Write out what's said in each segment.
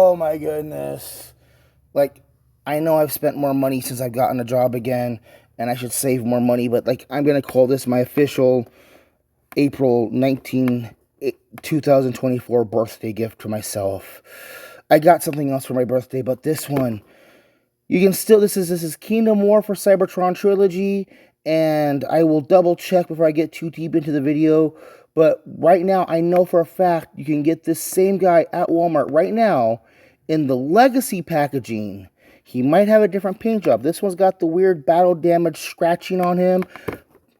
Oh my goodness. Like, I know I've spent more money since I've gotten a job again, and I should save more money, but like, I'm gonna call this my official April 2024 birthday gift to myself. I got something else for my birthday, but this one, you can still, this is Kingdom War for Cybertron Trilogy, and I will double check before I get too deep into the video. But right now, I know for a fact you can get this same guy at Walmart right now in the Legacy packaging. He might have a different paint job. This one's got the weird battle damage scratching on him.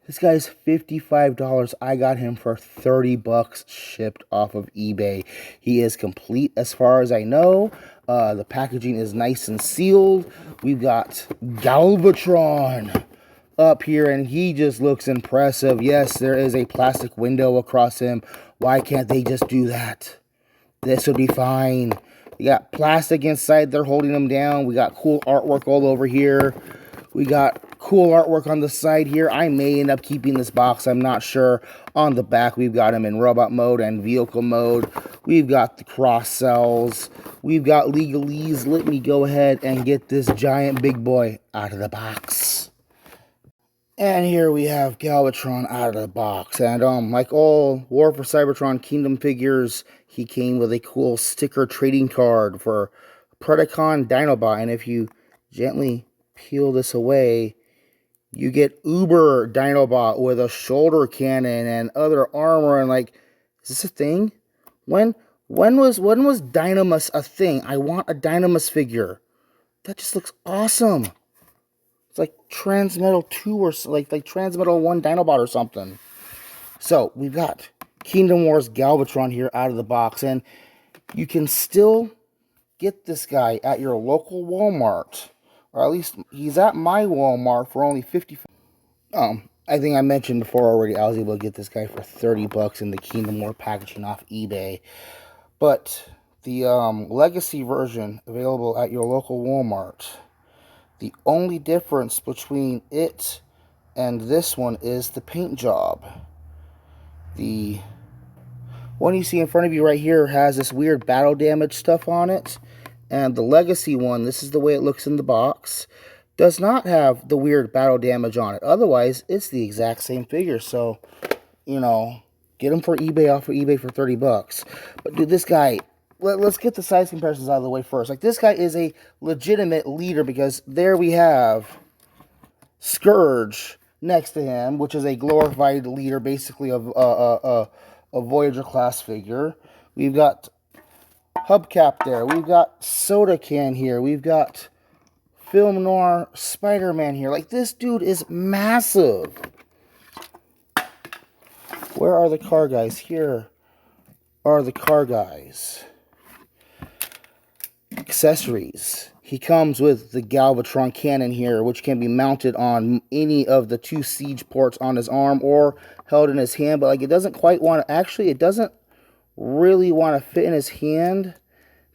This guy's $55. I got him for 30 bucks shipped off of eBay. He is complete as far as I know. The packaging is nice and sealed. We've got Galvatron up here, and he just looks impressive. Yes, there is a plastic window across him. Why can't they just do that? This would be fine. We got plastic inside there holding him down. We got cool artwork all over here. We got cool artwork on the side here. I may end up keeping this box. I'm not sure. On the back, we've got him in robot mode and vehicle mode. We've got the cross cells. We've got legalese. Let me go ahead and get this giant big boy out of the box. And here we have Galvatron out of the box. And like all War for Cybertron Kingdom figures, he came with a cool sticker trading card for Predacon Dinobot. And if you gently peel this away, you get Uber Dinobot with a shoulder cannon and other armor. And like, is this a thing? When was Dynamus a thing? I want a Dynamus figure. That just looks awesome. It's like Transmetal 2 or like Transmetal 1 Dinobot or something. So we've got Kingdom Wars Galvatron here out of the box, and you can still get this guy at your local Walmart, or at least he's at my Walmart for only $55. I think I mentioned before already, I was able to get this guy for 30 bucks in the Kingdom War packaging off eBay. But the Legacy version available at your local Walmart. The only difference between it and this one is the paint job. The one you see in front of you right here has this weird battle damage stuff on it. And the Legacy one, this is the way it looks in the box, does not have the weird battle damage on it. Otherwise, it's the exact same figure. So, you know, get them for eBay, off of eBay for 30 bucks. But dude, this guy, let's get the size comparisons out of the way first. Like, this guy is a legitimate leader, because there we have Scourge next to him, which is a glorified leader, basically, of a Voyager class figure. We've got Hubcap there. We've got Soda Can here. We've got Film Noir Spider-Man here. Like, this dude is massive. Where are the car guys? Here are the car guys. Accessories. He comes with the Galvatron cannon here, which can be mounted on any of the 2 siege ports on his arm or held in his hand. But like, it doesn't quite want to, actually, it doesn't really want to fit in his hand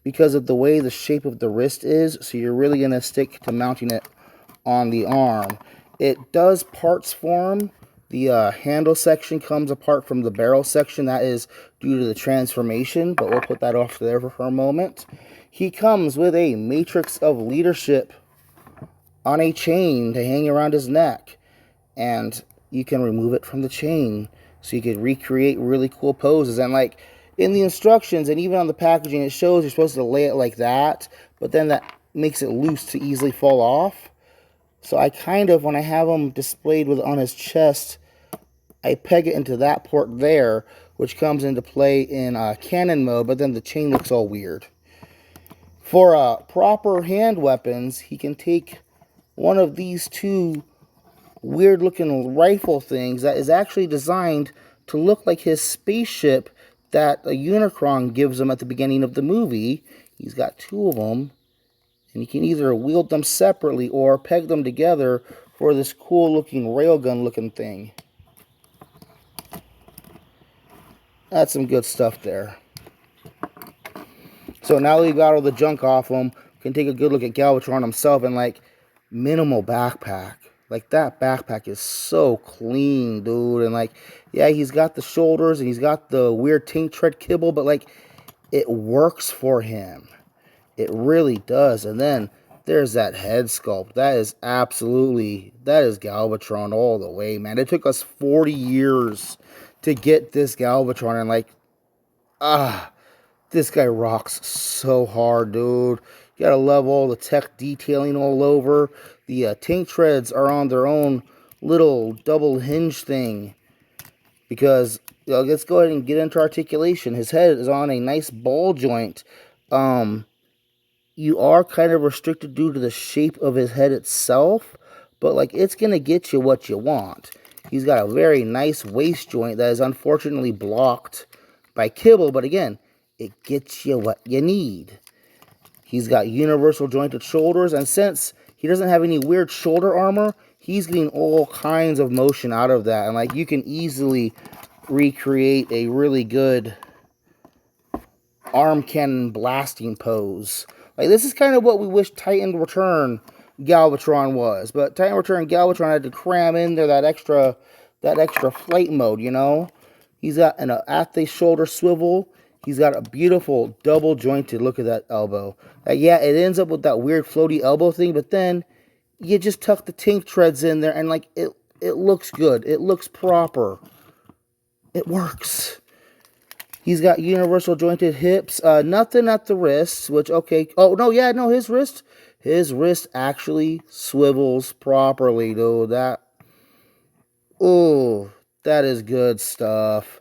because of the way the shape of the wrist is. So you're really going to stick to mounting it on the arm. It does parts form. The handle section comes apart from the barrel section. That is due to the transformation, but we'll put that off there for a moment. He comes with a Matrix of Leadership on a chain to hang around his neck. And you can remove it from the chain, so you can recreate really cool poses. And like, in the instructions and even on the packaging, it shows you're supposed to lay it like that, but then that makes it loose to easily fall off. So I kind of, when I have him displayed on his chest, I peg it into that port there, which comes into play in cannon mode, but then the chain looks all weird. For proper hand weapons, he can take one of these 2 weird-looking rifle things that is actually designed to look like his spaceship that a Unicron gives him at the beginning of the movie. He's got 2 of them, and you can either wield them separately or peg them together for this cool-looking railgun-looking thing. That's some good stuff there. So now that we've got all the junk off him, we can take a good look at Galvatron himself, and like, minimal backpack. Like, that backpack is so clean, dude. And like, yeah, he's got the shoulders and he's got the weird tank tread kibble, but like, it works for him. It really does. And then there's that head sculpt. That is Galvatron all the way, man. It took us 40 years to get this Galvatron, and like, this guy rocks so hard, dude. You gotta love all the tech detailing all over. The tank treads are on their own little double hinge thing, because let's go ahead and get into articulation. His head is on a nice ball joint. You are kind of restricted due to the shape of his head itself, but like, it's gonna get you what you want. He's got a very nice waist joint that is unfortunately blocked by kibble, but again, it gets you what you need. He's got universal jointed shoulders, and since he doesn't have any weird shoulder armor, he's getting all kinds of motion out of that, and like, you can easily recreate a really good arm cannon blasting pose. Like, this is kind of what we wish Titan Return Galvatron was, but Titan Return Galvatron had to cram in there that extra flight mode, you know? He's got an at the shoulder swivel. He's got a beautiful double jointed, look at that elbow. Yeah, it ends up with that weird floaty elbow thing, but then you just tuck the tank treads in there, and like, it looks good. It looks proper. It works. He's got universal jointed hips. Nothing at the wrists, which, okay. Oh, no, yeah, no, his wrist actually swivels properly, dude. That is good stuff.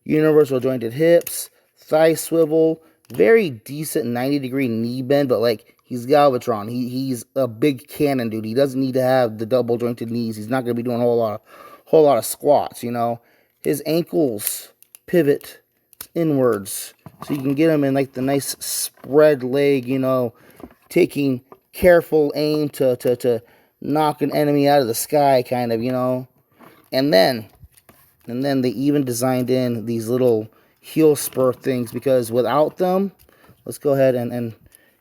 Universal jointed hips, thigh swivel, very decent 90-degree knee bend, but like, he's Galvatron. He's a big cannon, dude. He doesn't need to have the double jointed knees. He's not going to be doing a whole lot of squats, you know. His ankles pivot inwards, so you can get him in like the nice spread leg, you know, taking careful aim to knock an enemy out of the sky, kind of, you know. And then they even designed in these little heel spur things, because without them, let's go ahead and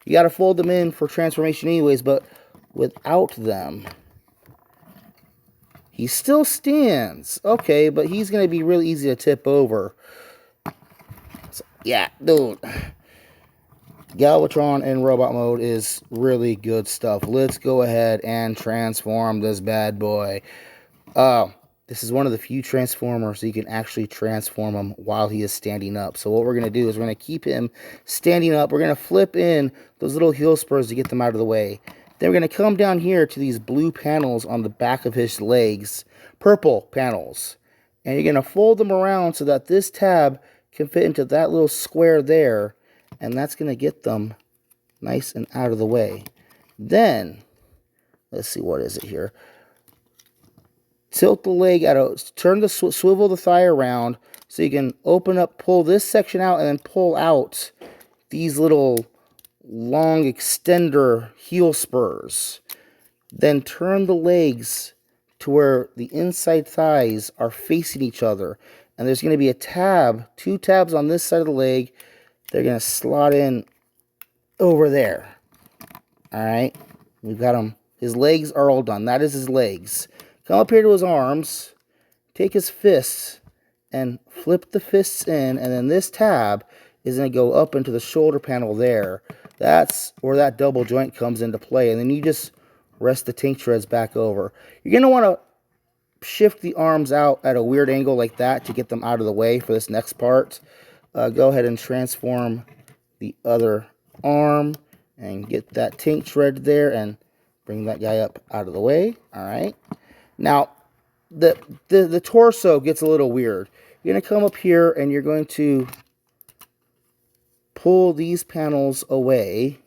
you got to fold them in for transformation anyways, but without them, he still stands. Okay, but he's going to be really easy to tip over. So, yeah, dude. Galvatron in robot mode is really good stuff. Let's go ahead and transform this bad boy. This is one of the few transformers so you can actually transform him while he is standing up. So what we're going to do is we're going to keep him standing up. We're going to flip in those little heel spurs to get them out of the way. Then we're going to come down here to these blue panels on the back of his legs. Purple panels. And you're going to fold them around so that this tab can fit into that little square there. And that's going to get them nice and out of the way. Then, let's see, what is it here? Tilt the leg turn the swivel the thigh around so you can open up, pull this section out, and then pull out these little long extender heel spurs. Then turn the legs to where the inside thighs are facing each other. And there's going to be a tab, 2 tabs on this side of the leg. They're going to slot in over there. Alright, we've got him. His legs are all done. That is his legs. Come up here to his arms, take his fists, and flip the fists in, and then this tab is going to go up into the shoulder panel there. That's where that double joint comes into play, and then you just rest the tank treads back over. You're going to want to shift the arms out at a weird angle like that to get them out of the way for this next part. Go ahead and transform the other arm and get that tank tread there and bring that guy up out of the way. All right. Now, the torso gets a little weird. You're going to come up here and you're going to pull these panels away.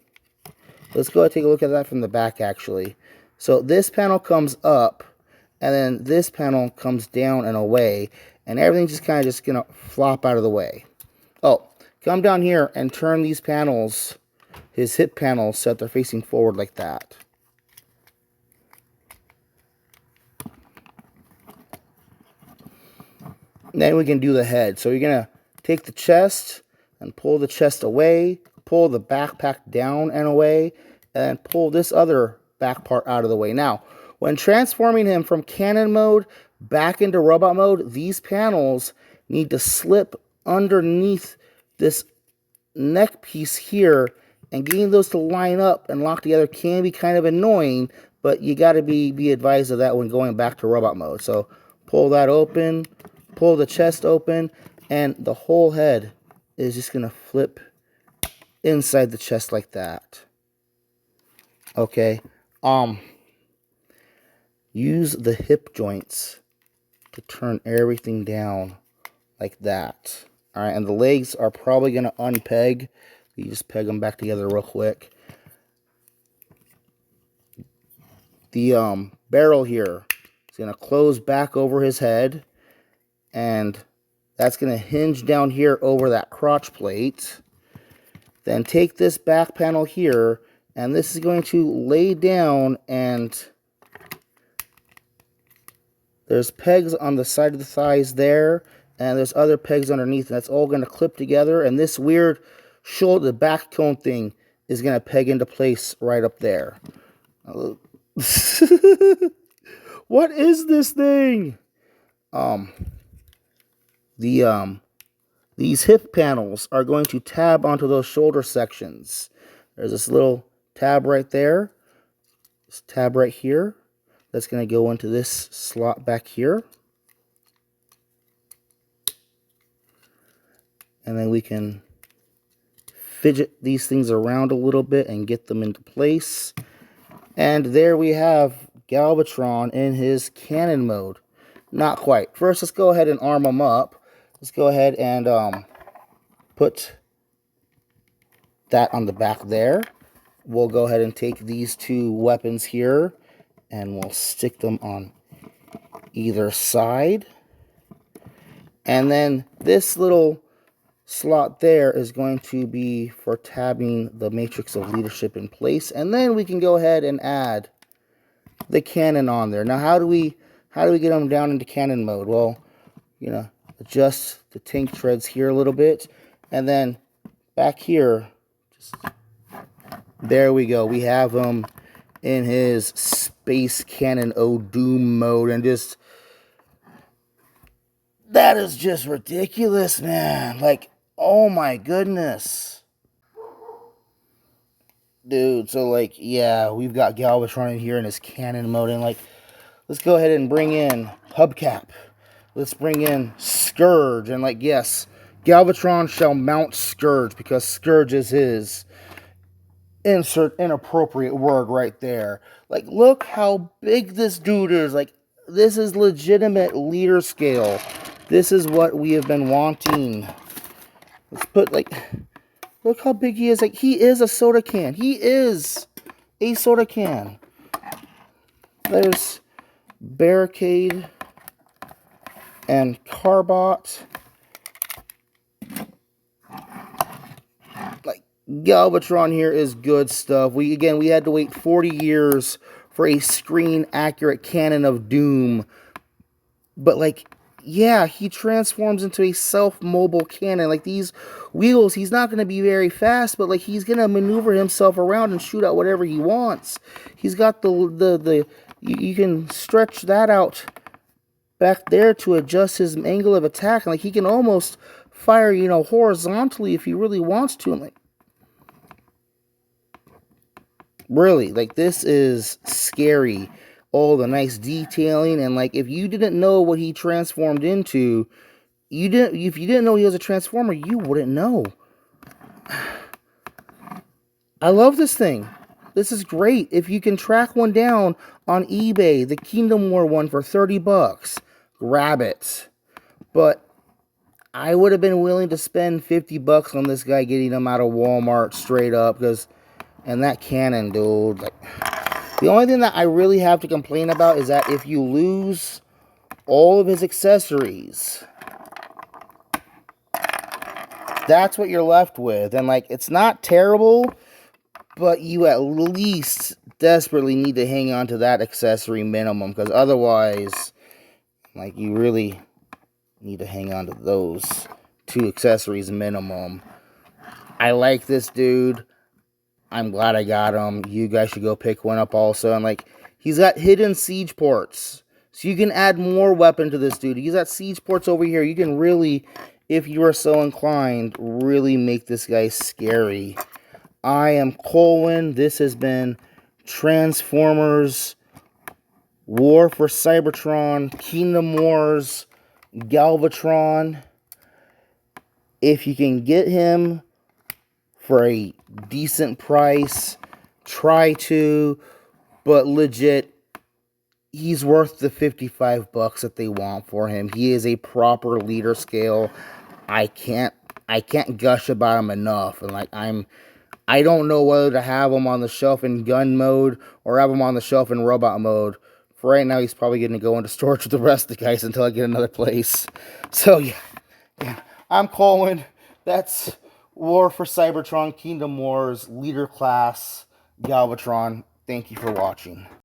Let's go ahead and take a look at that from the back, actually. So this panel comes up, and then this panel comes down and away, and everything's just kind of just going to flop out of the way. Oh, come down here and turn these panels, his hip panels, so that they're facing forward like that. Then we can do the head. So you're going to take the chest and pull the chest away, pull the backpack down and away, and pull this other back part out of the way. Now, when transforming him from cannon mode back into robot mode, these panels need to slip underneath this neck piece here And getting those to line up and lock together can be kind of annoying, but you got to be advised of that when going back to robot mode. So pull that open, pull the chest open, and the whole head is just going to flip inside the chest like that. Okay. Use the hip joints to turn everything down like that. All right, and the legs are probably going to unpeg. You just peg them back together real quick. The barrel here is going to close back over his head, and that's going to hinge down here over that crotch plate. Then take this back panel here, and this is going to lay down, and there's pegs on the side of the thighs there, and there's other pegs underneath, and that's all going to clip together, and this weird shoulder, the back cone thing, is going to peg into place right up there. What is this thing? These hip panels are going to tab onto those shoulder sections. There's this little tab right there. This tab right here. That's going to go into this slot back here. And then we can fidget these things around a little bit and get them into place. And there we have Galvatron in his cannon mode. Not quite. First, let's go ahead and arm him up. Let's go ahead and put that on the back there. We'll go ahead and take these two weapons here, and we'll stick them on either side. And then this little slot there is going to be for tabbing the matrix of leadership in place. And then we can go ahead and add the cannon on there. Now, how do we get them down into cannon mode? Well, you know, adjust the tank treads here a little bit, and then back here, there we go. We have him in his Space Cannon Doom mode, and just, that is just ridiculous, man. Like, oh my goodness. Dude, so like, yeah, we've got Galvatron in here in his cannon mode, and like, let's go ahead and bring in Hubcap. Let's bring in Scourge, and like, yes, Galvatron shall mount Scourge, because Scourge is his insert inappropriate word right there. Like, look how big this dude is. Like, this is legitimate leader scale. This is what we have been wanting. Let's put, like, look how big he is. Like, he is a soda can. He is a soda can. There's Barricade and Carbot. Like, Galvatron here is good stuff. We had to wait 40 years for a screen-accurate cannon of doom. But, like, yeah, he transforms into a self-mobile cannon. Like, these wheels, he's not going to be very fast, but, like, he's going to maneuver himself around and shoot out whatever he wants. He's got you can stretch that out back there to adjust his angle of attack. And, like, he can almost fire, you know, horizontally if he really wants to. And, like, really, like, this is scary. All the nice detailing, and like, if you didn't know what he transformed into, if you didn't know he was a transformer, you wouldn't know. I love this thing. This is great. If you can track one down on eBay, the Kingdom War one for 30 bucks, grab it. But I would have been willing to spend 50 bucks on this guy getting him out of Walmart straight up, because, and that cannon, dude, like, the only thing that I really have to complain about is that if you lose all of his accessories, that's what you're left with. And, like, it's not terrible, but you at least desperately need to hang on to that accessory minimum, because otherwise, like, you really need to hang on to those 2 accessories minimum. I like this dude. I'm glad I got him. You guys should go pick one up also. And, like, he's got hidden siege ports, so you can add more weapon to this dude. He's got siege ports over here. You can really, if you are so inclined, really make this guy scary. I am Colwen. This has been Transformers War for Cybertron, Kingdom Wars, Galvatron. If you can get him for a decent price, try to, but legit, he's worth the $55 that they want for him. He is a proper leader scale. I can't gush about him enough. And like I don't know whether to have him on the shelf in gun mode or have him on the shelf in robot mode. For right now, he's probably going to go into storage with the rest of the guys until I get another place. So yeah. I'm Colwen. That's War for Cybertron, Kingdom Wars, Leader Class, Galvatron. Thank you for watching.